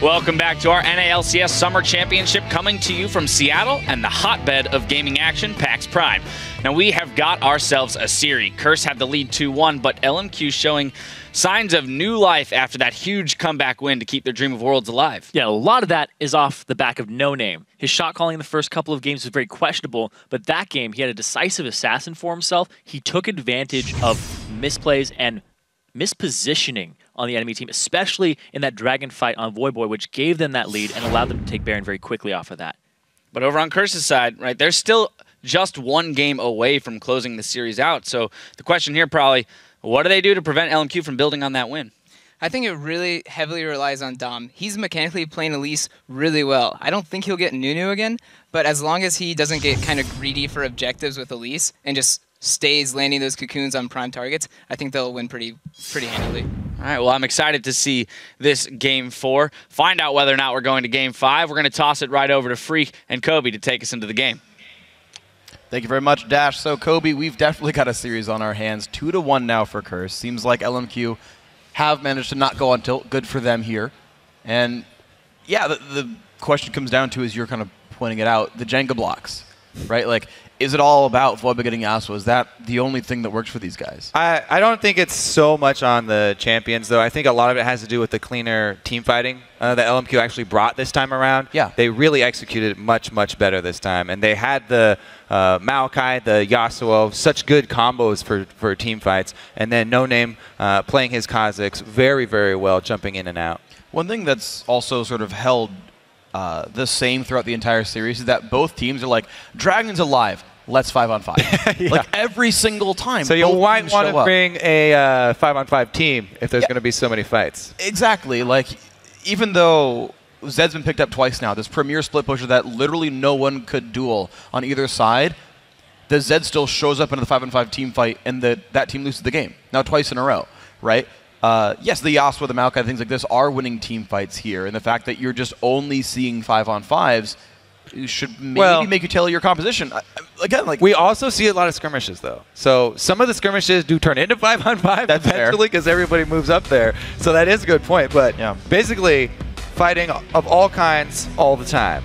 Welcome back to our NALCS Summer Championship, coming to you from Seattle and the hotbed of gaming action, PAX Prime. Now, we have got ourselves a series. Curse had the lead 2-1, but LMQ showing signs of new life after that huge comeback win to keep their dream of worlds alive. Yeah, a lot of that is off the back of No Name. His shot calling in the first couple of games was very questionable, but that game, he had a decisive assassin for himself. He took advantage of misplays and mispositioning on the enemy team, especially in that dragon fight on Void Boy, which gave them that lead and allowed them to take Baron very quickly off of that. But over on Curse's side, right, they're still just one game away from closing the series out. So the question here probably, what do they do to prevent LMQ from building on that win? I think it really heavily relies on Dom. He's mechanically playing Elise really well. I don't think he'll get Nunu again, but as long as he doesn't get kind of greedy for objectives with Elise and just stays landing those cocoons on prime targets, I think they'll win pretty handily. All right, well, I'm excited to see this Game 4. Find out whether or not we're going to Game 5. We're going to toss it right over to Freak and Kobe to take us into the game. Thank you very much, Dash. So, Kobe, we've definitely got a series on our hands. 2-1 now for Curse. Seems like LMQ have managed to not go on tilt. Good for them here. And, yeah, the question comes down to, as you're kind of pointing it out, the Jenga blocks, right? Like, is it all about Voidboy getting Yasuo? Is that the only thing that works for these guys? I don't think it's so much on the champions, though. I think a lot of it has to do with the cleaner team fighting that LMQ actually brought this time around. Yeah. They really executed it much, much better this time. And they had the Maokai, the Yasuo, such good combos for team fights. And then No Name playing his Kha'Zix very, very well, jumping in and out. One thing that's also sort of held the same throughout the entire series is that both teams are like, Dragon's alive, let's 5-on-5. Yeah. Like every single time. So you might want to bring a 5-on-5 team if there's going to be so many fights. Exactly. Like, even though Zed's been picked up twice now, this premier split pusher that literally no one could duel on either side, the Zed still shows up into the 5-on-5 team fight, and that team loses the game. Now twice in a row, right? Yes, the Yasuo, the Maokai, things like this are winning team fights here, and the fact that you're just only seeing 5-on-5s should maybe make you tailor your composition. Again, like, we also see a lot of skirmishes, though. So some of the skirmishes do turn into 5-on-5 eventually because everybody moves up there. So that is a good point. But yeah, basically, fighting of all kinds all the time.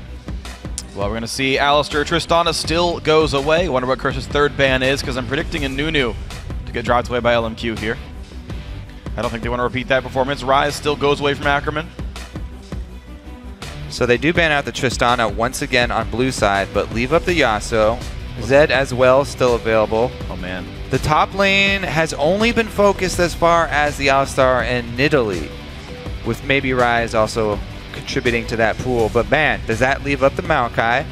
Well, we're going to see Alistair. Tristana still goes away. Wonder what Curse's third ban is, because I'm predicting a Nunu to get dropped away by LMQ here. I don't think they want to repeat that performance. Rise still goes away from Ackerman. So they do ban out the Tristana once again on blue side, but leave up the Yasuo. Zed as well, still available. Oh, man. The top lane has only been focused as far as the Alistar and Nidalee, with maybe Rise also contributing to that pool. But man, does that leave up the Maokai?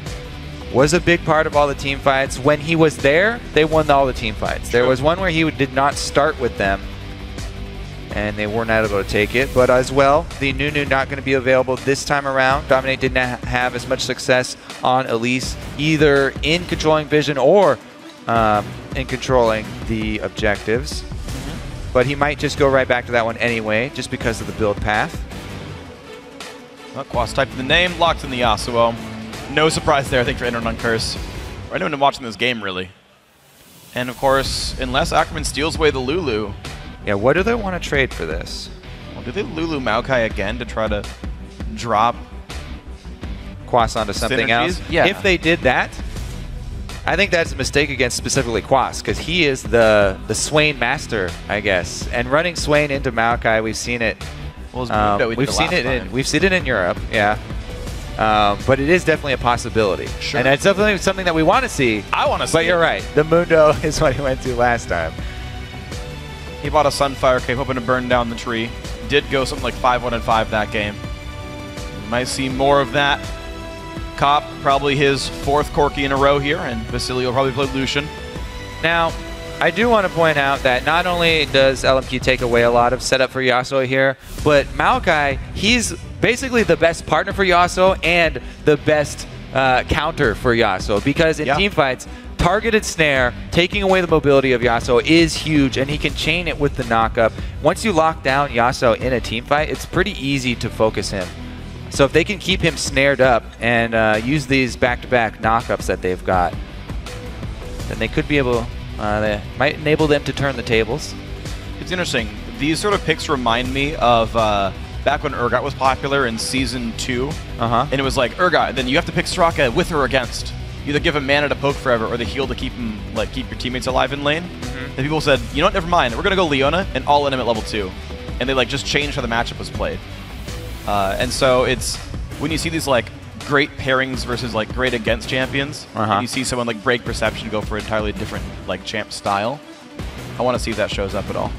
Was a big part of all the team fights. When he was there, they won all the team fights. There was one where he did not start with them, and they weren't able to take it. But as well, the Nunu not going to be available this time around. Dominate didn't have as much success on Elise, either in controlling vision or in controlling the objectives. But he might just go right back to that one anyway, just because of the build path. Well, Quas typed in the name, locked in the Yasuo. No surprise there, I think, for anyone on Curse. Or anyone watching this game, really. And of course, unless Ackerman steals away the Lulu. Yeah, what do they want to trade for this? Well, do they Lulu Maokai again to try to drop Quas onto something else? Yeah. If they did that, I think that's a mistake against specifically Quas, because he is the Swain master, I guess. And running Swain into Maokai, we've seen it. Well, we've seen it in Europe, yeah. But it is definitely a possibility. Sure. And it's definitely something that we want to see. I want to see. But you're right. The Mundo is what he went to last time. He bought a Sunfire Cape, hoping to burn down the tree. Did go something like 5-1-5 that game. Might see more of that. Cop, probably his fourth Corki in a row here, and Vasily will probably play Lucian. Now, I do want to point out that not only does LMQ take away a lot of setup for Yasuo here, but Maokai, he's basically the best partner for Yasuo and the best counter for Yasuo, because in teamfights, targeted snare, taking away the mobility of Yasuo is huge, and he can chain it with the knockup. Once you lock down Yasuo in a teamfight, it's pretty easy to focus him. So if they can keep him snared up and use these back-to-back knockups that they've got, then they could be able, they might enable them to turn the tables. It's interesting. These sort of picks remind me of back when Urgot was popular in Season 2. Uh-huh. And it was like, Urgot, then you have to pick Soraka with or against. You either give him mana to poke forever or the heal to keep him, like, keep your teammates alive in lane. And people said, you know what, never mind, we're going to go Leona and all in him at level 2. And they, like, just changed how the matchup was played. And so it's, when you see these, like, great pairings versus, like, great against champions, and you see someone, like, break perception go for an entirely different, like, champ style, I want to see if that shows up at all.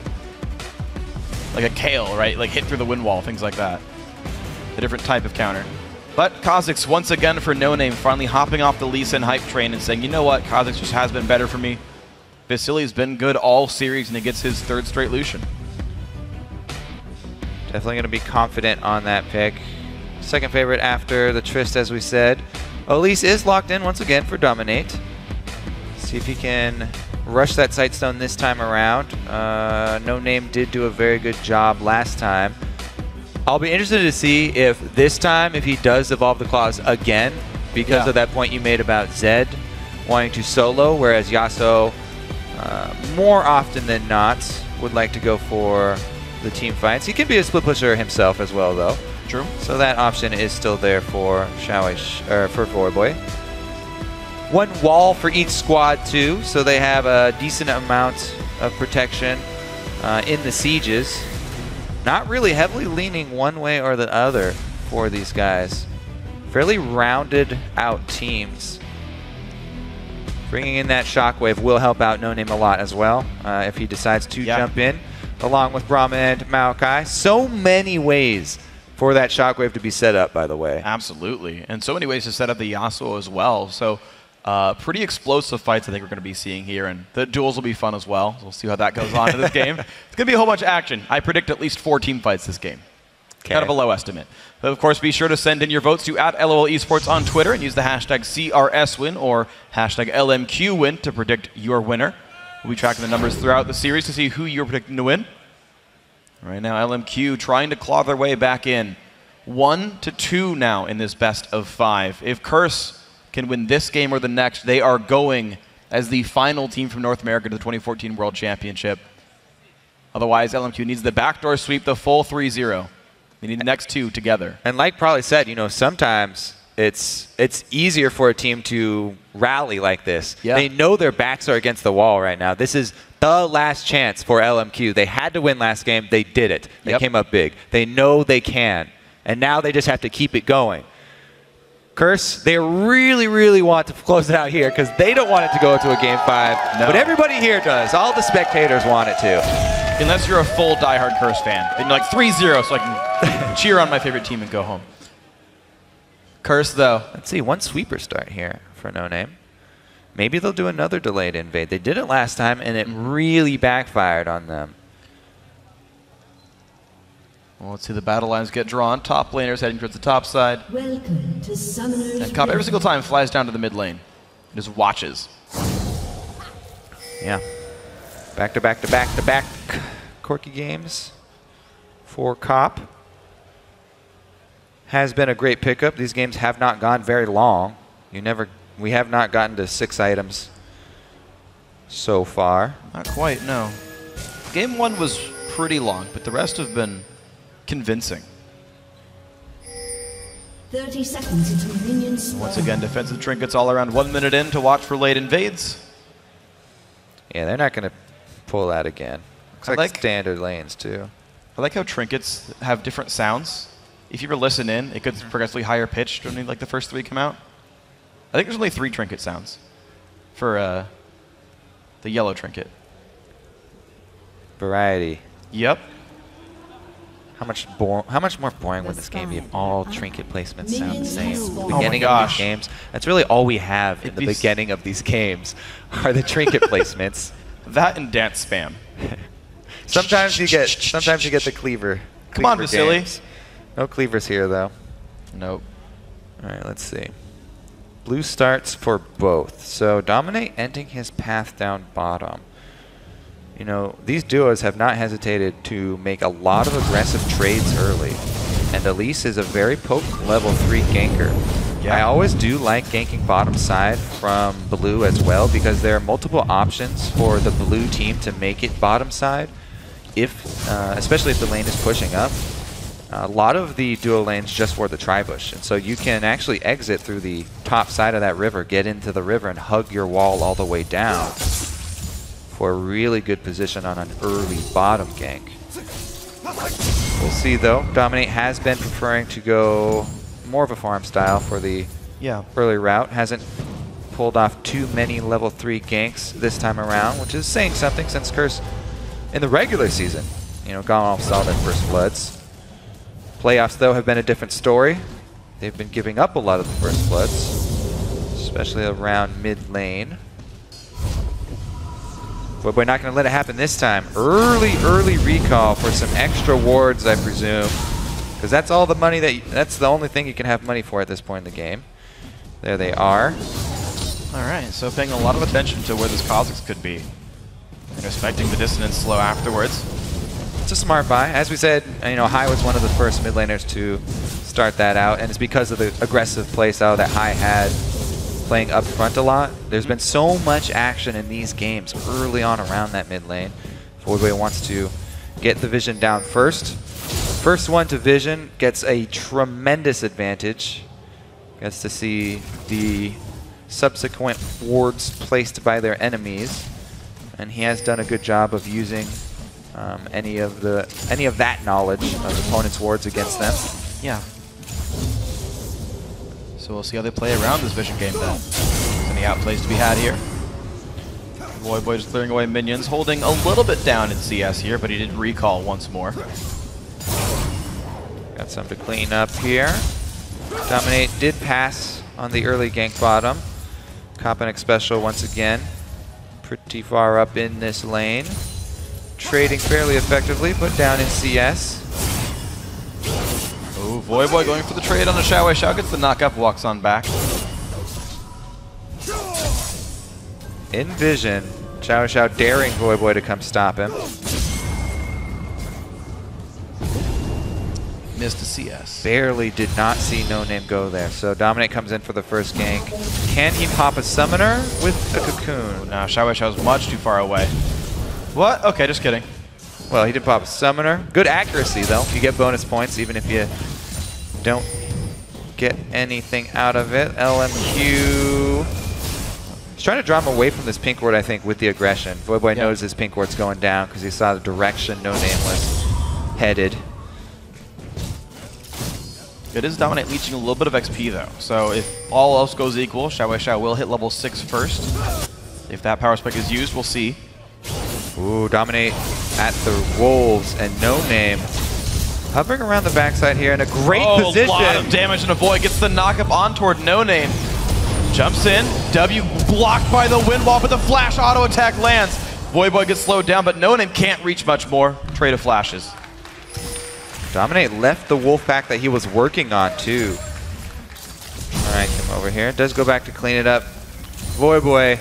Like a Kale, right? Like hit through the wind wall, things like that. A different type of counter. But Kha'Zix, once again for No Name, finally hopping off the Lee Sin hype train and saying, you know what, Kha'Zix just has been better for me. Vasily's been good all series, and he gets his 3rd straight Lucian. Definitely going to be confident on that pick. Second favorite after the Trist, as we said. Elise is locked in once again for Dominate. See if he can rush that Sightstone this time around. No Name did do a very good job last time. I'll be interested to see if this time, if he does evolve the claws again, because of that point you made about Zed wanting to solo, whereas Yasuo, more often than not, would like to go for the team fights. He can be a split pusher himself as well, though. True. So that option is still there for for Voyboy. One wall for each squad too, so they have a decent amount of protection in the sieges. Not really heavily leaning one way or the other for these guys. Fairly rounded out teams. Bringing in that Shockwave will help out No Name a lot as well if he decides to jump in, along with Brahma and Maokai. So many ways for that Shockwave to be set up, by the way. Absolutely. And so many ways to set up the Yasuo as well. So pretty explosive fights I think we're going to be seeing here, and the duels will be fun as well. We'll see how that goes on in this game. It's going to be a whole bunch of action. I predict at least 4 team fights this game. Kind of a low estimate. But of course, be sure to send in your votes to @LOL Esports on Twitter and use the hashtag CRSWin or hashtag LMQWin to predict your winner. We'll be tracking the numbers throughout the series to see who you're predicting to win. Right now, LMQ trying to claw their way back in. 1-2 now in this best of 5. If Curse can win this game or the next, they are going as the final team from North America to the 2014 World Championship. Otherwise, LMQ needs the backdoor sweep, the full 3-0. They need the next 2 together. And like Probably said, you know, sometimes it's easier for a team to rally like this. Yeah. They know their backs are against the wall right now. This is the last chance for LMQ. They had to win last game. They did it. They came up big. They know they can. And now they just have to keep it going. Curse, they really, really want to close it out here because they don't want it to go to a Game 5. No. But everybody here does. All the spectators want it to. Unless you're a full diehard Curse fan. Then you're like 3-0 so I can cheer on my favorite team and go home. Curse, though. Let's see, one sweeper start here for No Name. Maybe they'll do another delayed invade. They did it last time, and it really backfired on them. Well, let's see the battle lines get drawn. Top laners heading towards the top side. Welcome to Summoner's And Cop every single time flies down to the mid lane. Just watches. Yeah. Back to back to back to back Corky games for Cop. Has been a great pickup. These games have not gone very long. We have not gotten to 6 items so far. Not quite, no. Game 1 was pretty long, but the rest have been convincing. 30 seconds until minions spawn. Once again, defensive trinkets all around 1 minute in to watch for late invades. Yeah, they're not going to pull that again. Looks I like like- standard lanes, too. I like how trinkets have different sounds. If you ever listen in, it gets progressively higher pitched when like the first 3 come out. I think there's only 3 trinket sounds for the yellow trinket. Variety. Yep. How much more boring would this game be if all trinket placements sound the same? Oh The my beginning of gosh. these games, that's really all we have in It'd the be beginning of these games are the trinket placements. That and dance spam. Sometimes you get the cleaver. Come on, cleaver Vasily. games. No cleavers here though. Nope. All right, let's see. Blue starts for both. So Dominate ending his path down bottom. You know, these duos have not hesitated to make a lot of aggressive trades early. And Elise is a very potent level 3 ganker. Yeah. I always do like ganking bottom side from blue as well because there are multiple options for the blue team to make it bottom side, if especially if the lane is pushing up. a lot of the dual lanes just for the tri-bush. And so you can actually exit through the top side of that river, get into the river, and hug your wall all the way down for a really good position on an early bottom gank. We'll see, though. Dominate has been preferring to go more of a farm style for the early route. Hasn't pulled off too many level 3 ganks this time around, which is saying something since Curse in the regular season, you know, gone off solid first bloods. Playoffs, though, have been a different story. They've been giving up a lot of the first bloods, especially around mid lane. But we're not going to let it happen this time. Early recall for some extra wards, I presume, because that's all the money that's the only thing you can have money for at this point in the game. There they are. All right, so paying a lot of attention to where this Kha'Zix could be. And expecting the dissonance slow afterwards. It's a smart buy. As we said, you know, Hai was one of the first mid laners to start that out, and it's because of the aggressive playstyle that Hai had playing up front a lot. There's been so much action in these games early on around that mid lane. Voidboy wants to get the vision down first. First one to vision gets a tremendous advantage. Gets to see the subsequent wards placed by their enemies, and he has done a good job of using any of that knowledge of opponents' wards against them. Yeah. So we'll see how they play around this vision game then. Any outplays to be had here? Voidboy just clearing away minions, holding a little bit down in CS here, but he did recall once more. Got some to clean up here. Dominate did pass on the early gank bottom. Kopanik special once again. Pretty far up in this lane. Trading fairly effectively, put down in CS. Oh, Voidboy going for the trade on the Xiao. Xiao gets the knock up, walks on back. In vision, Xiao daring Voidboy to come stop him. Missed a CS. Barely did not see No Name go there. So Dominate comes in for the first gank. Can he pop a summoner with a cocoon? No, Xiao's much too far away. What? Okay, just kidding. Well, he did pop a summoner. Good accuracy, though. You get bonus points even if you don't get anything out of it. LMQ. He's trying to draw him away from this pink ward, I think, with the aggression. Voidboy knows his pink ward's going down because he saw the direction No Name was headed. It is Dominate leeching a little bit of XP, though. So if all else goes equal, Xiao will hit level 6 first. If that power spike is used, we'll see. Ooh, Dominate at the wolves, and No Name hovering around the backside here in a great position. A lot of damage, and Avoid gets the knock-up on toward No Name. Jumps in, W blocked by the wind wall, but the flash auto attack lands. Voidboy gets slowed down, but No Name can't reach much more. Trade of flashes. Dominate left the wolf pack that he was working on, too. All right, come over here. Does go back to clean it up. Voidboy,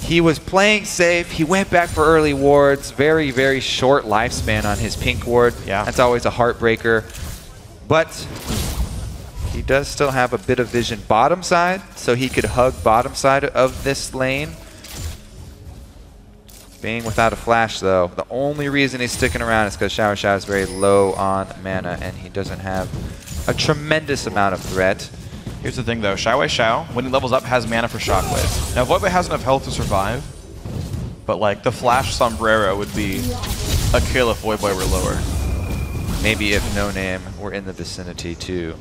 he was playing safe. He went back for early wards. Very, very short lifespan on his pink ward. Yeah. That's always a heartbreaker. But he does still have a bit of vision bottom side, so he could hug bottom side of this lane. Being without a flash, though, the only reason he's sticking around is because Xiao is very low on mana, and he doesn't have a tremendous amount of threat. Here's the thing, though. Xiao, when he levels up, has mana for Shockwave. Now, Voidboy has enough health to survive, but, like, the Flash Sombrero would be a kill if Voidboy were lower. Maybe if No Name were in the vicinity, too.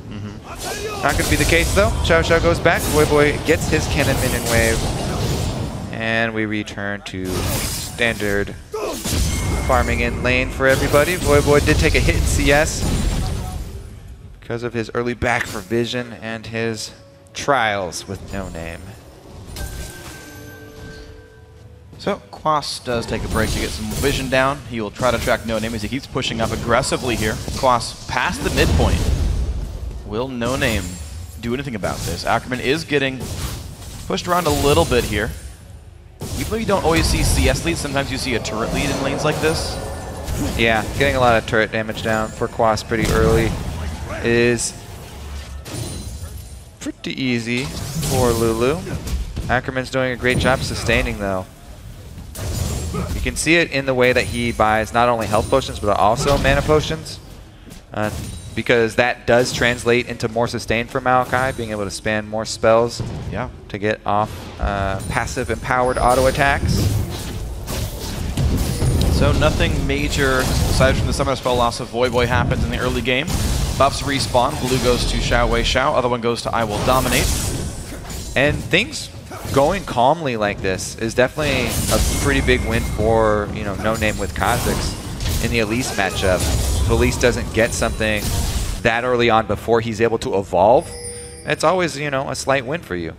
Not going to be the case, though. Xiao goes back. Voidboy gets his cannon minion wave. And we return to standard farming in lane for everybody. Voidboy did take a hit in CS because of his early back for vision and his trials with No Name. So, Quas does take a break to get some vision down. He will try to track No Name as he keeps pushing up aggressively here. Quas past the midpoint. Will No Name do anything about this? Ackerman is getting pushed around a little bit here. Even though you don't always see CS leads, sometimes you see a turret lead in lanes like this. Yeah, getting a lot of turret damage down for Quas pretty early is pretty easy for Lulu. Ackerman's doing a great job sustaining, though. You can see it in the way that he buys not only health potions, but also mana potions. because that does translate into more sustain for Maokai, being able to spam more spells to get off passive empowered auto attacks. So nothing major aside from the summoner spell loss of Voy Boy happens in the early game. Buffs respawn. Blue goes to Xiao Wei Xiao. Other one goes to I Will Dominate. And things going calmly like this is definitely a pretty big win for, you know, No Name with Kha'Zix in the Elise matchup. If Elise doesn't get something that early on before he's able to evolve, it's always, you know, a slight win for you.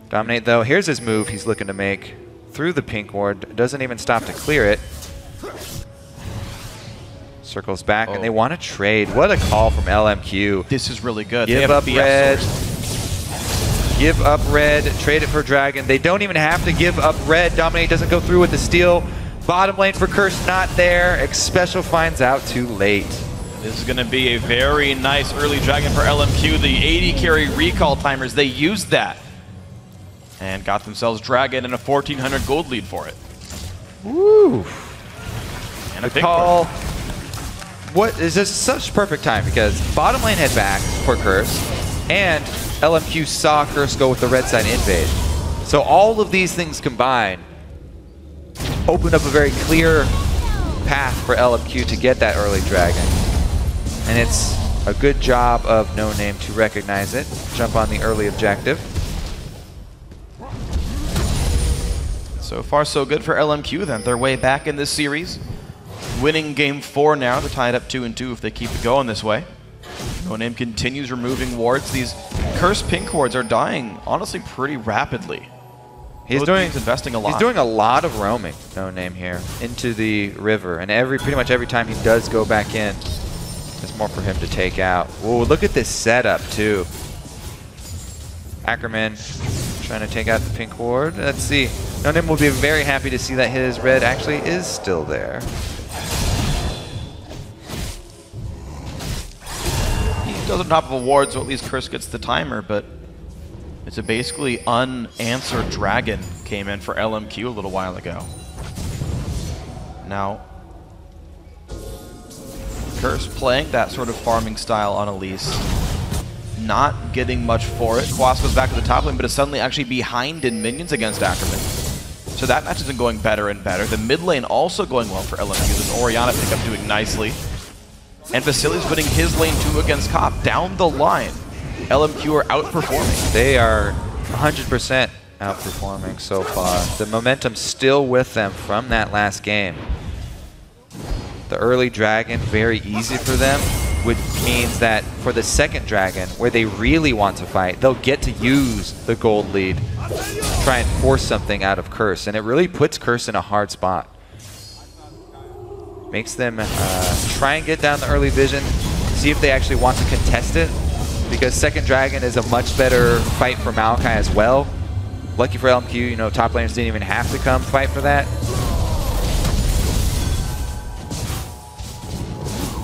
Dominate, though, here's his move he's looking to make through the pink ward. Doesn't even stop to clear it. Circles back, and they want to trade. What a call from LMQ. This is really good. Give up red. Give up red. Trade it for dragon. They don't even have to give up red. Dominate doesn't go through with the steal. Bottom lane for Curse not there. X Special finds out too late. This is going to be a very nice early dragon for LMQ. The 80 carry recall timers, they used that. And got themselves dragon and a 1,400 gold lead for it. Woo! And a the call. What is this? Such perfect time because bottom lane had back for Curse, and LMQ saw Curse go with the red side invade. So all of these things combined opened up a very clear path for LMQ to get that early dragon. And it's a good job of No Name to recognize it, jump on the early objective. So far so good for LMQ then. They're way back in this series. Winning game 4 now. They're tied up 2-2 if they keep it going this way. No Name continues removing wards. These cursed pink wards are dying, honestly, pretty rapidly. He's investing a lot. He's doing a lot of roaming, No Name here, into the river. And pretty much every time he does go back in, there's more for him to take out. Whoa, look at this setup, too. Ackerman trying to take out the pink ward. Let's see. No Name will be very happy to see that his red actually is still there. Goes on top of a ward, so at least Curse gets the timer, but it's a basically unanswered dragon came in for LMQ a little while ago. Now, Curse playing that sort of farming style on Elise, not getting much for it. Quas goes back to the top lane, but is suddenly actually behind in minions against Ackerman. So that match has been going better and better. The mid lane also going well for LMQ. This Orianna pickup doing nicely. And Vasili's winning his lane 2 against Cop. Down the line, LMQ are outperforming. They are 100% outperforming so far. The momentum's still with them from that last game. The early dragon, very easy for them, which means that for the second dragon, where they really want to fight, they'll get to use the gold lead, try and force something out of Curse. And it really puts Curse in a hard spot. Makes them try and get down the early vision, see if they actually want to contest it, because second dragon is a much better fight for Maokai as well. Lucky for LMQ, you know, top laners didn't even have to come fight for that.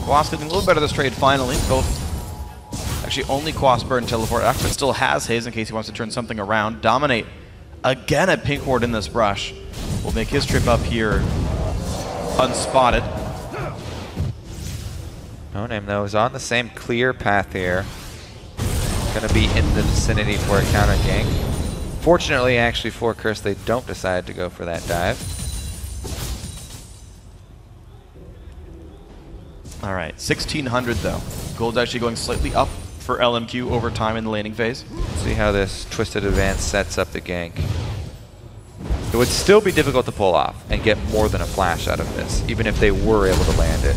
Quas getting a little better this trade finally. Both, actually only Quas burn teleport. Ackerman still has his in case he wants to turn something around. Dominate again at pink ward in this brush. Will make his trip up here unspotted. No Name, though, is on the same clear path here. Going to be in the vicinity for a counter gank. Fortunately, actually, for Curse, they don't decide to go for that dive. All right, 1,600 though. Gold's actually going slightly up for LMQ over time in the laning phase. See how this Twisted Advance sets up the gank. It would still be difficult to pull off and get more than a flash out of this, even if they were able to land it.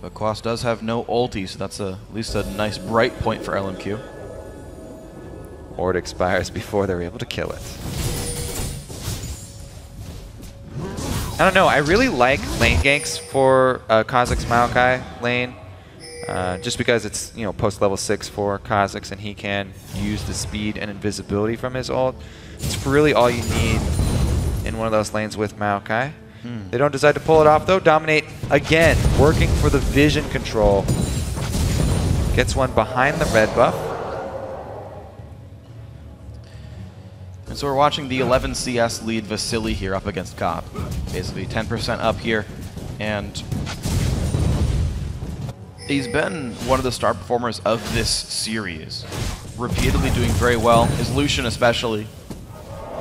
But Quas does have no ulti, so that's at least a nice bright point for LMQ. Or it expires before they're able to kill it. I don't know, I really like lane ganks for Kha'Zix Maokai lane. Just because it's, you know, post level 6 for Kha'Zix and he can use the speed and invisibility from his ult. It's really all you need in one of those lanes with Maokai. They don't decide to pull it off though. Dominate again, working for the vision control. Gets one behind the red buff. And so we're watching the 11 CS lead Vasili here up against Cop. Basically 10% up here. And He's been one of the star performers of this series. Repeatedly doing very well, his Lucian especially.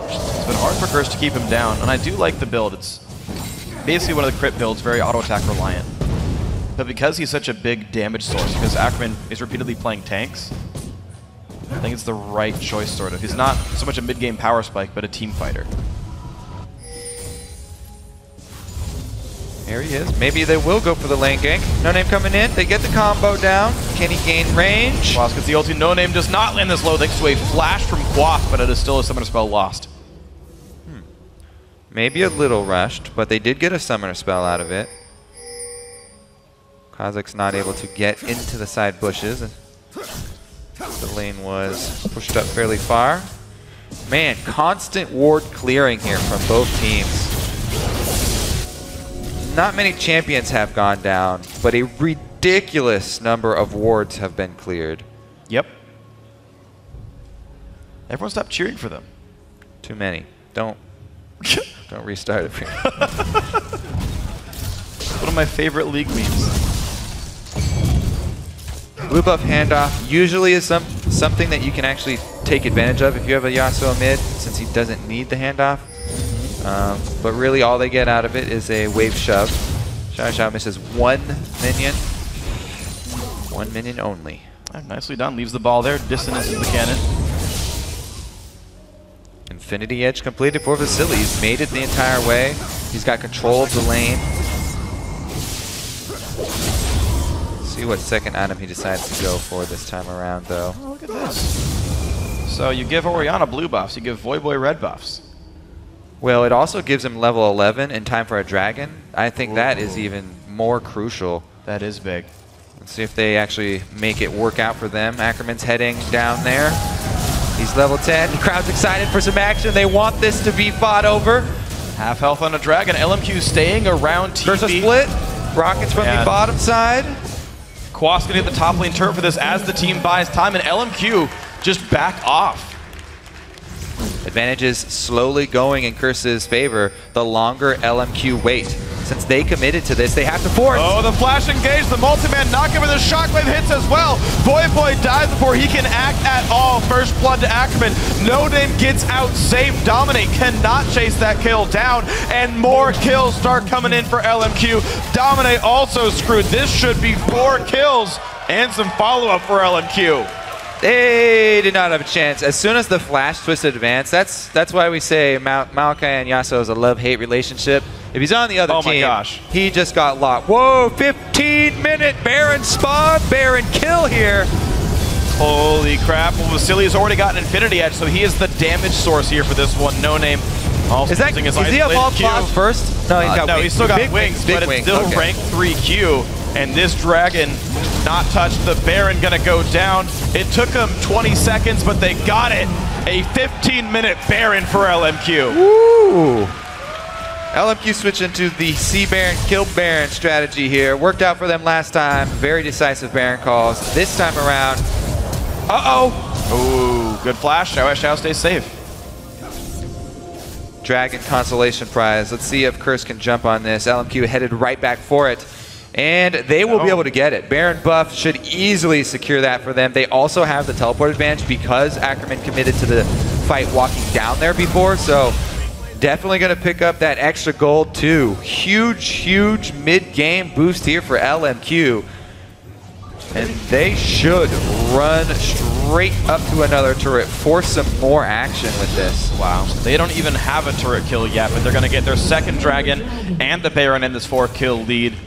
It's been hard for Curse to keep him down, and I do like the build. It's basically one of the crit builds, very auto-attack reliant. But because he's such a big damage source, because Ackerman is repeatedly playing tanks, I think it's the right choice, sort of. He's not so much a mid-game power spike, but a team fighter. Here he is. Maybe they will go for the lane gank. No Name coming in. They get the combo down. Can he gain range? Quas gets the ulti. No Name does not land this low thanks to a flash from Quas, but it is still a summoner spell lost. Maybe a little rushed, but they did get a summoner spell out of it. Kozik's not able to get into the side bushes. The lane was pushed up fairly far. Man, constant ward clearing here from both teams. Not many champions have gone down, but a ridiculous number of wards have been cleared. Yep. Everyone stop cheering for them. Too many. Don't restart it. One of my favorite league memes. Blue buff handoff usually is something that you can actually take advantage of if you have a Yasuo mid, since he doesn't need the handoff. But really all they get out of it is a wave shove. Xiao misses one minion. One minion only. Nicely done. Leaves the ball there. Dissonances the cannon. Infinity Edge completed for Vasily. He's made it the entire way. He's got control of the lane. See what second item he decides to go for this time around, though. Oh, look at this. So you give Orianna blue buffs, you give Voyboy red buffs. Well, it also gives him level 11 in time for a dragon. I think that is even more crucial. That is big. Let's see if they actually make it work out for them. Ackerman's heading down there. He's level 10. The crowd's excited for some action. They want this to be fought over. Half health on a dragon. LMQ staying around TP. There's a split. Rockets from the bottom side. Quas gonna hit the top lane turret for this as the team buys time, and LMQ just back off. Advantages slowly going in Curse's favor the longer LMQ wait. Since they committed to this, they have to force. Oh, the flash engage, the multi-man knock him with the shockwave hits as well. Voyboy dies before he can act at all. First blood to Ackerman. No Name gets out safe. Dominate cannot chase that kill down, and more kills start coming in for LMQ. Dominate also screwed. This should be 4 kills and some follow-up for LMQ. They did not have a chance. As soon as the flash twisted advance, that's why we say Maokai and Yasuo is a love-hate relationship. If he's on the other team, he just got locked. Whoa, 15-minute Baron spawn, Baron kill here. Holy crap. Well, Vasily's already got an Infinity Edge, so he is the damage source here for this one. No Name. Also is he evolved class first? No, he's got no, wings. he's still got wings, but it's still rank 3 Q. And this dragon not touched. The Baron gonna go down. It took him 20 seconds, but they got it. A 15-minute Baron for LMQ. Woo! LMQ switched into the see Baron, kill Baron strategy here. Worked out for them last time. Very decisive Baron calls. This time around, Ooh, good flash. Xiao stays safe. Dragon consolation prize. Let's see if Curse can jump on this. LMQ headed right back for it. And they will be able to get it. Baron buff should easily secure that for them. They also have the teleport advantage because Ackerman committed to the fight walking down there before. So definitely going to pick up that extra gold too. Huge mid-game boost here for LMQ. And they should run straight up to another turret, force some more action with this. Wow. They don't even have a turret kill yet, but they're going to get their second dragon and the Baron in this 4-kill lead.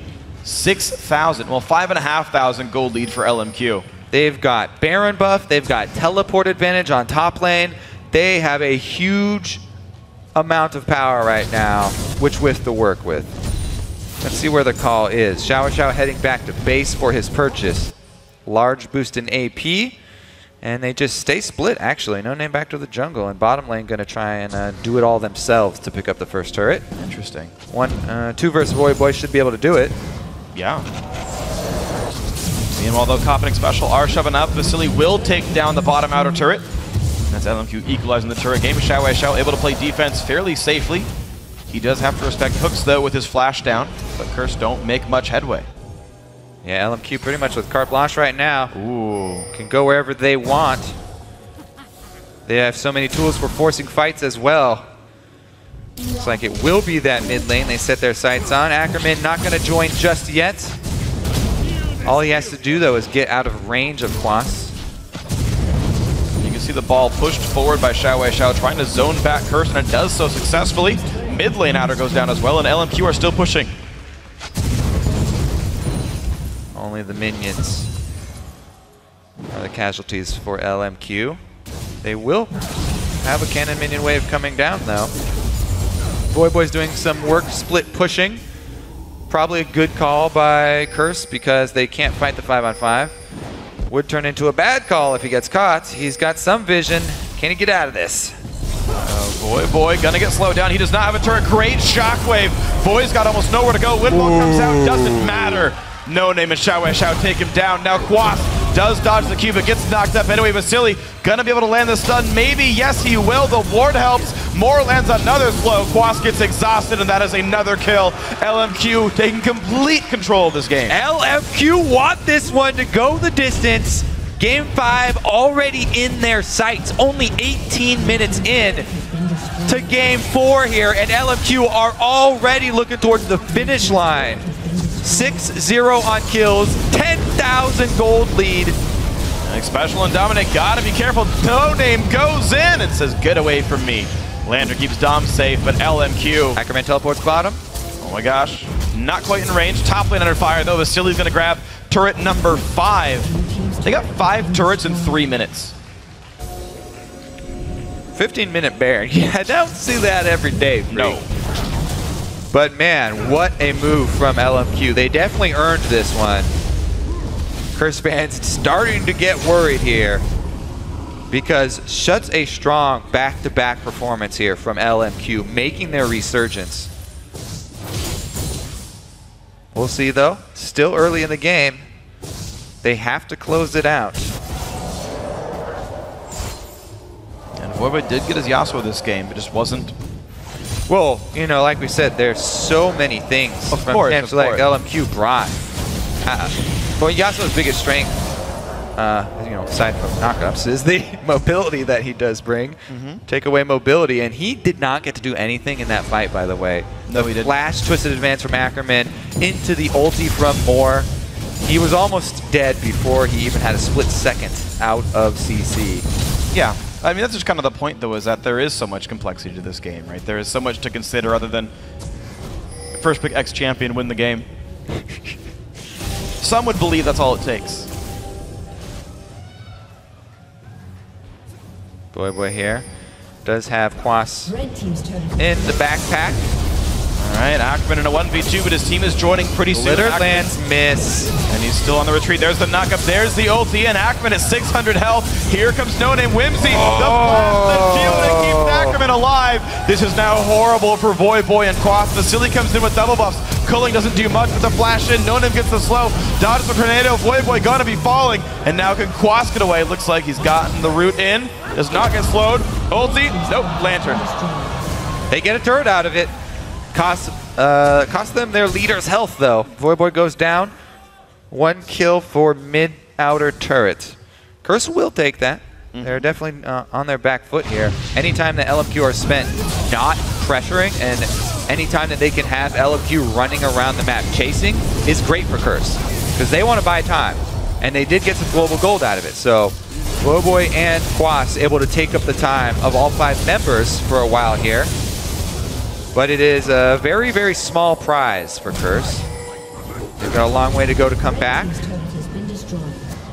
6,000, well, 5,500 gold lead for LMQ. They've got Baron buff, they've got teleport advantage on top lane. They have a huge amount of power right now, which with to work with. Let's see where the call is. Xiao heading back to base for his purchase. Large boost in AP, and they just stay split, actually. No Name back to the jungle, and bottom lane going to try and do it all themselves to pick up the first turret. Interesting. 2 versus Voyboy should be able to do it. Yeah. Meanwhile, though, Koppenick Special are shoving up. Vasily will take down the bottom outer turret. That's LMQ equalizing the turret game. Xiao able to play defense fairly safely. He does have to respect hooks, though, with his flash down, but Curse don't make much headway. Yeah, LMQ pretty much with carte blanche right now. Ooh. Can go wherever they want. They have so many tools for forcing fights as well. Looks like it will be that mid lane they set their sights on. Ackerman not going to join just yet. All he has to do, though, is get out of range of Quas. You can see the ball pushed forward by Xiao, trying to zone back Curse, and it does so successfully. Mid lane outer goes down as well, and LMQ are still pushing. Only the minions are the casualties for LMQ. They will have a cannon minion wave coming down, though. Voyboy's doing some work split pushing. Probably a good call by Curse because they can't fight the 5-on-5. Would turn into a bad call if he gets caught. He's got some vision. Can he get out of this? Voyboy gonna get slowed down. He does not have a turret. Great shockwave. Boy's got almost nowhere to go. Windmill comes out. Doesn't matter. No Name and Xiao take him down. Now Quas does dodge the Q, but gets knocked up anyway. Vasily gonna be able to land the stun. Maybe, yes, he will. The ward helps. Moore lands another slow. Quas gets exhausted, and that is another kill. LMQ taking complete control of this game. LMQ want this one to go the distance. Game 5 already in their sights. Only 18 minutes in to Game 4 here, and LMQ are already looking towards the finish line. 6-0 on kills, 10,000 gold lead. Special and Dominic gotta be careful. No Name goes in and says, get away from me. Lander keeps Dom safe, but LMQ. Ackerman teleports bottom. Oh my gosh. Not quite in range. Top lane under fire, though. Vasily's gonna grab turret number 5. They got 5 turrets in 3 minutes. 15-minute Baron. Yeah, I don't see that every day. No. But man, what a move from LMQ. They definitely earned this one. Curse fans starting to get worried here because such a strong back-to-back performance here from LMQ, making their resurgence. We'll see though, still early in the game. They have to close it out. And Voyboy did get his Yasuo this game, but just wasn't. Well, you know, like we said, there's so many things of from course, camps like LMQ brought. But Yasuo's biggest strength, you know, aside from knockups, is the mobility that he does bring. Take away mobility, and he did not get to do anything in that fight, by the way. No, he didn't. Flash twisted advance from Ackerman into the ulti from Moore. He was almost dead before he even had a split second out of CC. Yeah. I mean, that's just kind of the point, though, is that there is so much complexity to this game, right? There is so much to consider other than first pick X champion, win the game. Some would believe that's all it takes. Voyboy here does have Quas Red team's turret. in the backpack. All right, Ackerman in a 1v2, but his team is joining pretty soon. Glitter Ackerman, lands miss. and he's still on the retreat. There's the knockup. There's the ulti, and Ackerman at 600 health. Here comes No Name Whimsy. The blast, the shield that keeps Ackerman alive. This is now horrible for Voyboy and Quas. Vasily comes in with double buffs. Culling doesn't do much with the flash in. No Name gets the slow. Dodges the tornado. Voyboy gonna be falling. And now can Quas get away? Looks like he's gotten the route in. Does not get slowed. Ulti. Nope. Lantern. They get a turret out of it. Cost them their leader's health, though. Voyboy goes down. 1 kill for mid-outer turret. Curse will take that. They're definitely on their back foot here. Anytime that LMQ are spent not pressuring, and anytime that they can have LMQ running around the map chasing is great for Curse, because they want to buy time. And they did get some global gold out of it. So Voyboy and Quas able to take up the time of all 5 members for a while here. But it is a very, very small prize for Curse. They've got a long way to go to come back. Team's turret has been destroyed.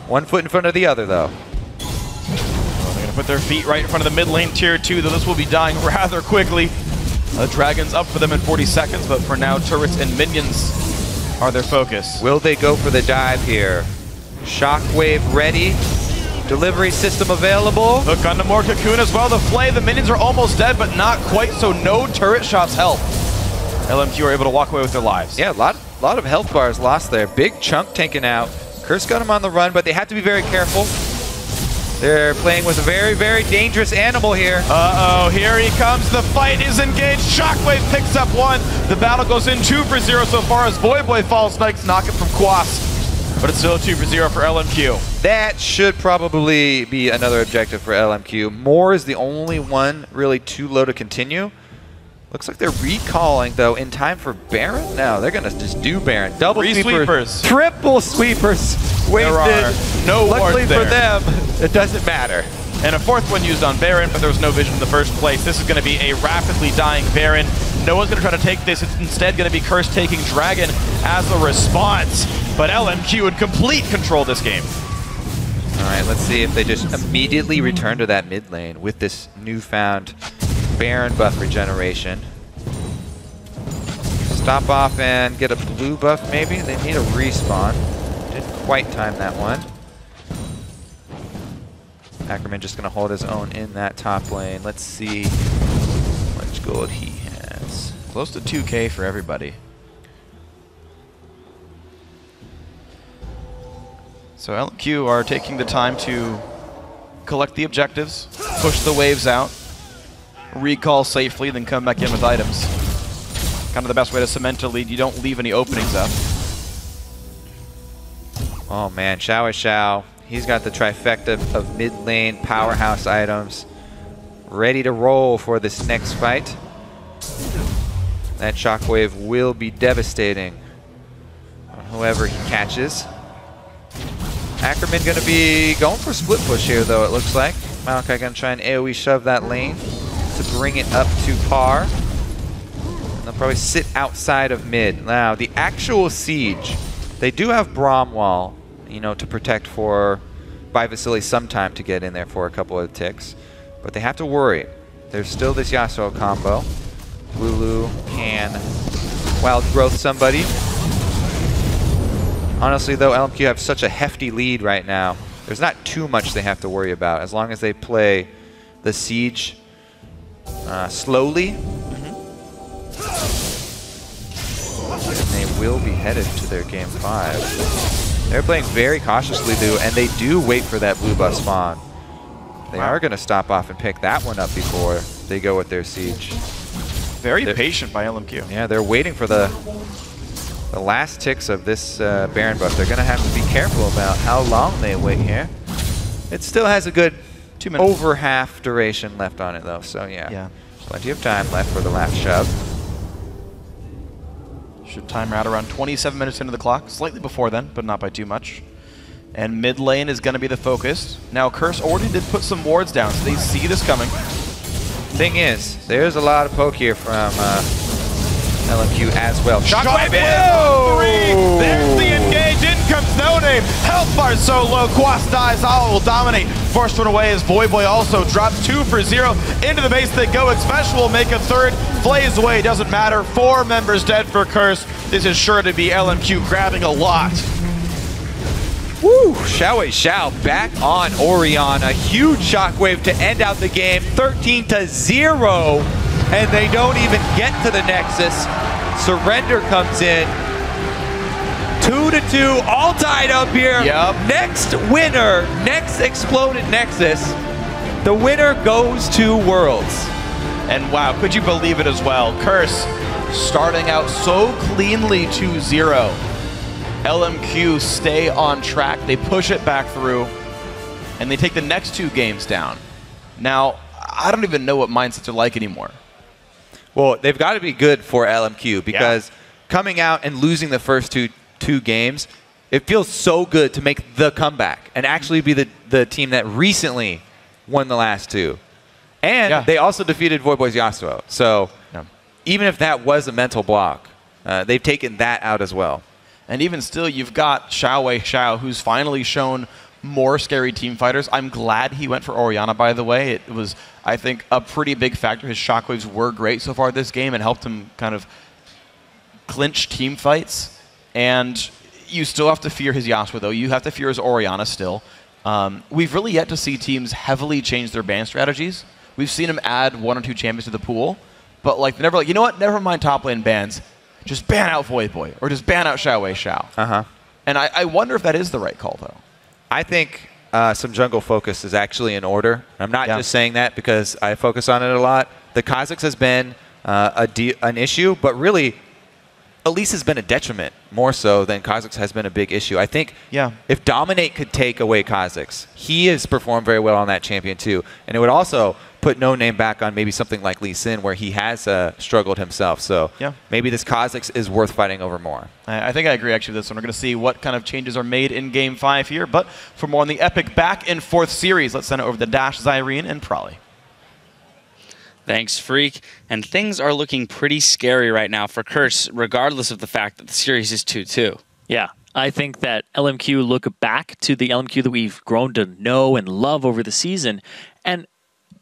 1 foot in front of the other, though. They're going to put their feet right in front of the mid lane tier 2, though this will be dying rather quickly. The Dragon's up for them in 40 seconds, but for now, turrets and minions are their focus. Will they go for the dive here? Shockwave ready. Delivery system available. Hook onto more Cocoon as well. The Flay, the minions are almost dead, but not quite, so no turret shots help. LMQ are able to walk away with their lives. Yeah, a lot of health bars lost there. Big chunk taken out. Curse got him on the run, but they have to be very careful. They're playing with a very, very dangerous animal here. Uh-oh, here he comes. The fight is engaged. Shockwave picks up 1. The battle goes in 2 for 0 so far as Voyboy falls. Nikes knock it from Quas. But it's still a 2 for 0 for LMQ. That should probably be another objective for LMQ. Moore is the only one really too low to continue. Looks like they're recalling, though, in time for Baron. No, they're going to just do Baron. Double sweepers. Triple sweepers. Wasted. There are no Luckily wards for there. them, it doesn't matter. And a fourth one used on Baron, but there was no vision in the first place. This is going to be a rapidly dying Baron. No one's going to try to take this. It's instead going to be Curse taking Dragon as a response. But LMQ would complete control this game. All right, let's see if they just immediately return to that mid lane with this newfound Baron buff regeneration. Stop off and get a blue buff maybe. They need a respawn. Didn't quite time that one. Ackerman just going to hold his own in that top lane. Let's see how much gold he has. Close to 2K for everybody. So LMQ are taking the time to collect the objectives, push the waves out, recall safely, then come back in with items. Kind of the best way to cement a lead. You don't leave any openings up. Oh man, Xiao. He's got the trifecta of mid lane powerhouse items ready to roll for this next fight. That shockwave will be devastating on whoever he catches. Ackerman going to be going for split push here, though, it looks like. Maokai going to try and AoE shove that lane to bring it up to par. And they'll probably sit outside of mid. Now, the actual siege, they do have Braum Wall, you know, to protect by Vasily some time to get in there for a couple of ticks. But they have to worry. There's still this Yasuo combo. Lulu can wild growth somebody. Honestly, though, LMQ have such a hefty lead right now. There's not too much they have to worry about as long as they play the siege slowly. And they will be headed to their game 5. They're playing very cautiously, though, and they do wait for that blue buff spawn. They are going to stop off and pick that one up before they go with their siege. Very patient by LMQ. Yeah, they're waiting for the last ticks of this Baron buff. They're going to have to be careful about how long they wait here. It still has a good 2 minutes. Over half duration left on it, though. So, yeah. Plenty of time left for the last shove. Should time out around 27 minutes into the clock. Slightly before then, but not by too much. And mid lane is going to be the focus. Now, Curse already did put some wards down, so they see this coming. Thing is, there's a lot of poke here from LMQ as well. Shockwave in! 3! There's the engage, in comes No Name. Health bar so low, Quas dies, all will dominate. Forced one away as Boy also drops 2 for 0. Into the base they go, Expesh will make a third. Flays away, doesn't matter. 4 members dead for Curse. This is sure to be LMQ grabbing a lot. Woo! Xiao back on Orion. A huge shockwave to end out the game. 13-0. And they don't even get to the Nexus. Surrender comes in. 2-2, all tied up here. Yep. Next winner, next exploded Nexus. The winner goes to Worlds. And wow, could you believe it as well? Curse starting out so cleanly 2-0. LMQ stay on track. They push it back through, and they take the next 2 games down. Now, I don't even know what mindsets are like anymore. Well, they've got to be good for LMQ because coming out and losing the first two games, it feels so good to make the comeback and actually be the team that recently won the last 2. And they also defeated Voyboy's Yasuo. So even if that was a mental block, they've taken that out as well. And even still, you've got Xiao, who's finally shown more scary team fighters. I'm glad he went for Orianna, by the way. It was, I think, a pretty big factor. His shockwaves were great so far this game and helped him kind of clinch team fights. And you still have to fear his Yasuo, though. You have to fear his Orianna still. We've really yet to see teams heavily change their ban strategies. We've seen them add 1 or 2 champions to the pool, but like they're never like, you know what, never mind top lane bans. Just ban out Voyboy, or just ban out Xiao. And I wonder if that is the right call, though. I think some jungle focus is actually in order. I'm not just saying that because I focus on it a lot. The Kha'Zix has been an issue, but really, Elise has been a detriment more so than Kha'Zix has been a big issue. I think if Dominate could take away Kha'Zix, he has performed very well on that champion too. And it would also put No Name back on maybe something like Lee Sin where he has struggled himself. So maybe this Kha'Zix is worth fighting over more. I think I agree actually with this one. We're going to see what kind of changes are made in Game 5 here. But for more on the epic back and forth series, let's send it over to Dash, Zyrene, and Prolly. Thanks, Freak. And things are looking pretty scary right now for Curse, regardless of the fact that the series is 2-2. Yeah, I think that LMQ look back to the LMQ that we've grown to know and love over the season, and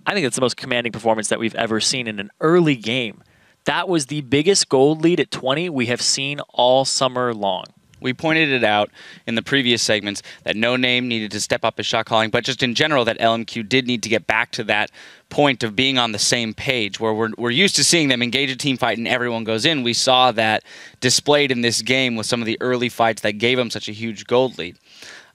I think it's the most commanding performance that we've ever seen in an early game. That was the biggest gold lead at 20 we have seen all summer long. We pointed it out in the previous segments that No Name needed to step up his shot calling, but just in general that LMQ did need to get back to that point of being on the same page where we're used to seeing them engage a team fight and everyone goes in. We saw that displayed in this game with some of the early fights that gave them such a huge gold lead.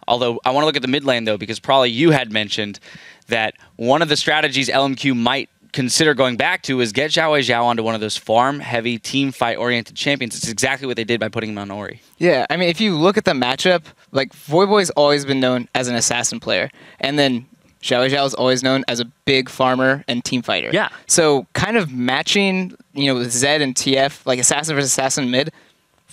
Although I want to look at the mid lane though, because probably you had mentioned that one of the strategies LMQ might consider going back to is get Xiao Zhao onto one of those farm-heavy, team fight-oriented champions. It's exactly what they did by putting him on Ori. Yeah, I mean, if you look at the matchup, like, Voyboy's always been known as an assassin player, and then Xiao Zhao is always known as a big farmer and team fighter. Yeah. So kind of matching, with Zed and TF, like assassin versus assassin mid,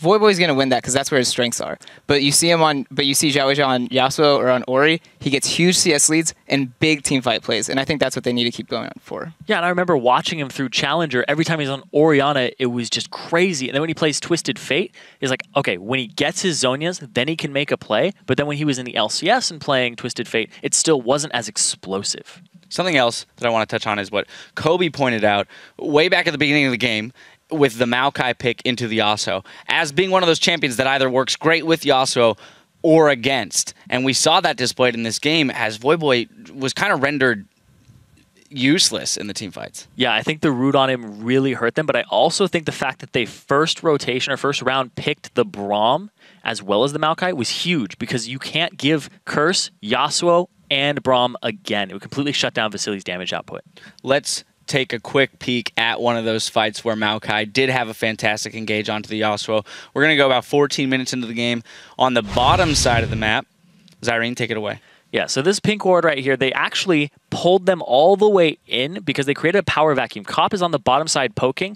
Voyboy's going to win that because that's where his strengths are. But you see Xiao Zhao on Yasuo or on Ori, he gets huge CS leads and big team fight plays, and I think that's what they need to keep going on for. Yeah, and I remember watching him through Challenger. Every time he's on Orianna, it was just crazy. And then when he plays Twisted Fate, it's like, okay, when he gets his Zonias, then he can make a play. But then when he was in the LCS and playing Twisted Fate, it still wasn't as explosive. Something else that I want to touch on is what Kobe pointed out way back at the beginning of the game with the Maokai pick into the Yasuo as being one of those champions that either works great with Yasuo or against. And we saw that displayed in this game as Voyboy was kind of rendered useless in the team fights. Yeah, I think the root on him really hurt them, but I also think the fact that they first rotation or first round picked the Braum as well as the Maokai was huge because you can't give Curse, Yasuo, and Braum again. It would completely shut down Vasili's damage output. Let's take a quick peek at one of those fights where Maokai did have a fantastic engage onto the Yasuo. We're going to go about 14 minutes into the game. On the bottom side of the map, Zyrene, take it away. Yeah, so this pink ward right here, they actually pulled them all the way in because they created a power vacuum. Kopp is on the bottom side poking.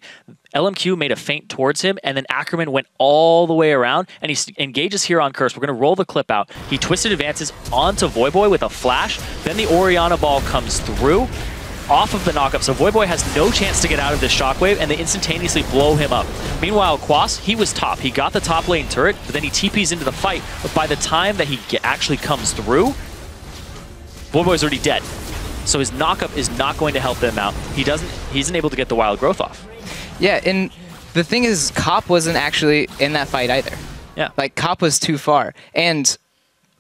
LMQ made a feint towards him, and then Ackerman went all the way around, and he engages here on Curse. We're going to roll the clip out. He twisted advances onto Voyboy with a flash. Then the Orianna ball comes through off of the knockup, so Voyboy has no chance to get out of this shockwave, and they instantaneously blow him up. Meanwhile, Quas, he was top. He got the top lane turret, but then he TPs into the fight. But by the time that he actually comes through, Voyboy's already dead. So his knockup is not going to help them out. He isn't able to get the wild growth off. Yeah, and the thing is, Kopp wasn't actually in that fight either. Yeah. Like, Kopp was too far. And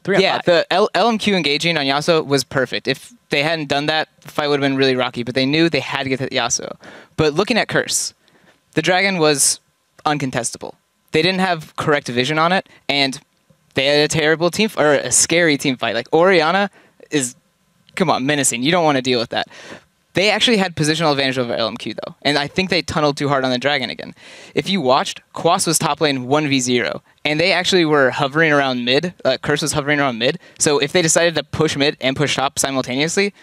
yeah, the LMQ engaging on Yasuo was perfect. If they hadn't done that, the fight would have been really rocky, but they knew they had to get to Yasuo. But looking at Curse, the Dragon was uncontestable. They didn't have correct vision on it, and they had a terrible team, or a scary team fight. Like, Orianna is, come on, menacing. You don't want to deal with that. They actually had positional advantage over LMQ, though, and I think they tunneled too hard on the Dragon again. If you watched, Quas was top lane 1v0, and they actually were hovering around mid. Curse was hovering around mid, so if they decided to push mid and push top simultaneously,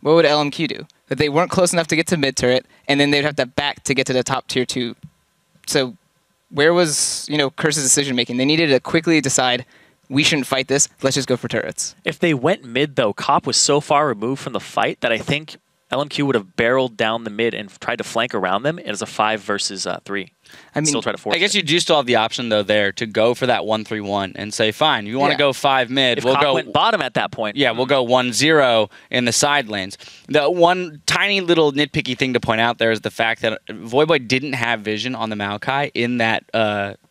what would LMQ do? That they weren't close enough to get to mid turret, and then they'd have to back to get to the top tier 2. So where was, Curse's decision-making? They needed to quickly decide, we shouldn't fight this, let's just go for turrets. If they went mid, though, Kopp was so far removed from the fight that I think LMQ would have barreled down the mid and tried to flank around them as a 5 versus 3. I mean, still try to force I guess you do still have the option, though, there to go for that 1-3-1 and say, fine, you want to go 5 mid. If we'll Kopp go went bottom at that point. Yeah, we'll go 1-0 in the side lanes. The one tiny little nitpicky thing to point out there is the fact that Voyboy didn't have vision on the Maokai in that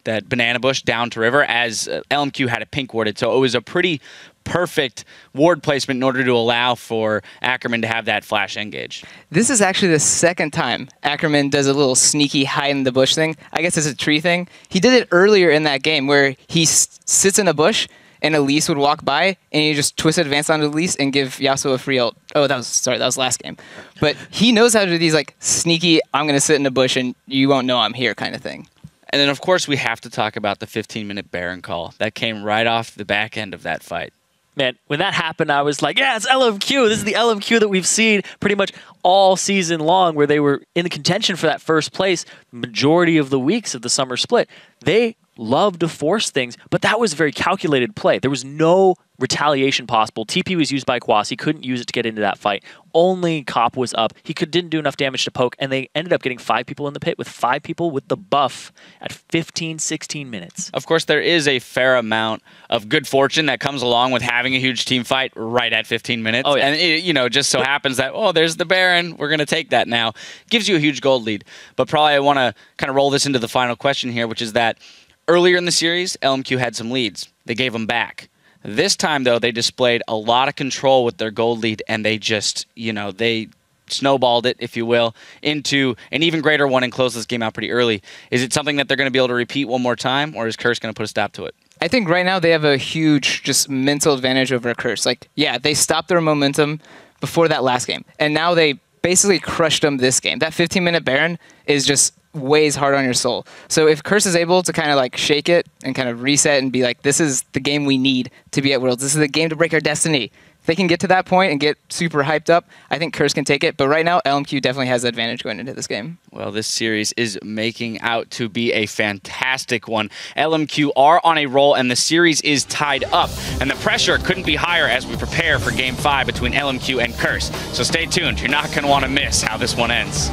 that banana bush down to river as LMQ had it pink warded. So it was a pretty perfect ward placement in order to allow for Ackerman to have that flash engage. This is actually the second time Ackerman does a little sneaky hide in the bush thing. I guess it's a tree thing. He did it earlier in that game where he sits in a bush and Elise would walk by and you just twist advance onto Elise and give Yasuo a free ult. Oh, that was last game. But he knows how to do these like sneaky, I'm going to sit in a bush and you won't know I'm here kind of thing. And then, of course, we have to talk about the 15-minute Baron call. That came right off the back end of that fight. Man, when that happened, I was like, yeah, it's LMQ. This is the LMQ that we've seen pretty much all season long, where they were in the contention for that first place majority of the weeks of the summer split. They love to force things, but that was very calculated play. There was no retaliation possible. TP was used by Quas. He couldn't use it to get into that fight. Only Cop was up. He didn't do enough damage to poke, and they ended up getting 5 people in the pit with 5 people with the buff at 15, 16 minutes. Of course, there is a fair amount of good fortune that comes along with having a huge team fight right at 15 minutes. Oh, yeah. And it, just so happens that, oh, there's the Baron. We're going to take that now. Gives you a huge gold lead. But probably I want to kind of roll this into the final question here, which is that earlier in the series, LMQ had some leads. They gave them back. This time, though, they displayed a lot of control with their gold lead, and they just, they snowballed it, if you will, into an even greater one and closed this game out pretty early. Is it something that they're going to be able to repeat one more time, or is Curse going to put a stop to it? I think right now they have a huge just mental advantage over Curse. Like, yeah, they stopped their momentum before that last game, and now they basically crushed them this game. That 15-minute Baron is just weighs hard on your soul. So if Curse is able to kind of like shake it and kind of reset and be like, this is the game we need to be at Worlds. This is the game to break our destiny. If they can get to that point and get super hyped up, I think Curse can take it. But right now, LMQ definitely has the advantage going into this game. Well, this series is making out to be a fantastic one. LMQ are on a roll, and the series is tied up. And the pressure couldn't be higher as we prepare for Game 5 between LMQ and Curse. So stay tuned. You're not going to want to miss how this one ends.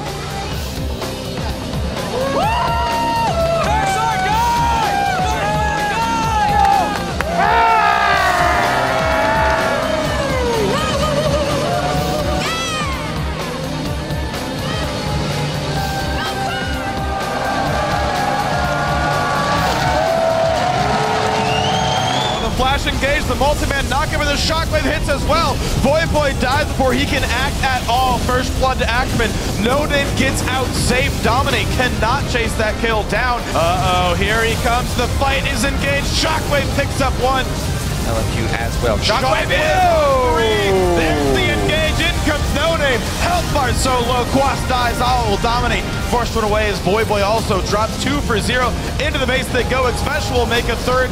Flash engage, the multi-man knock-him, and the shockwave hits as well. Boy dies before he can act at all. First blood to Ackerman. No Name gets out safe. Dominate cannot chase that kill down. Uh-oh, here he comes. The fight is engaged. Shockwave picks up 1. LMQ as well. Shockwave is 3. There's the engage. In comes No Name. Health bar so low. Quas dies. All will dominate. Forced one away as Boy also drops 2 for 0. Into the base they go. Xpecial will make a third.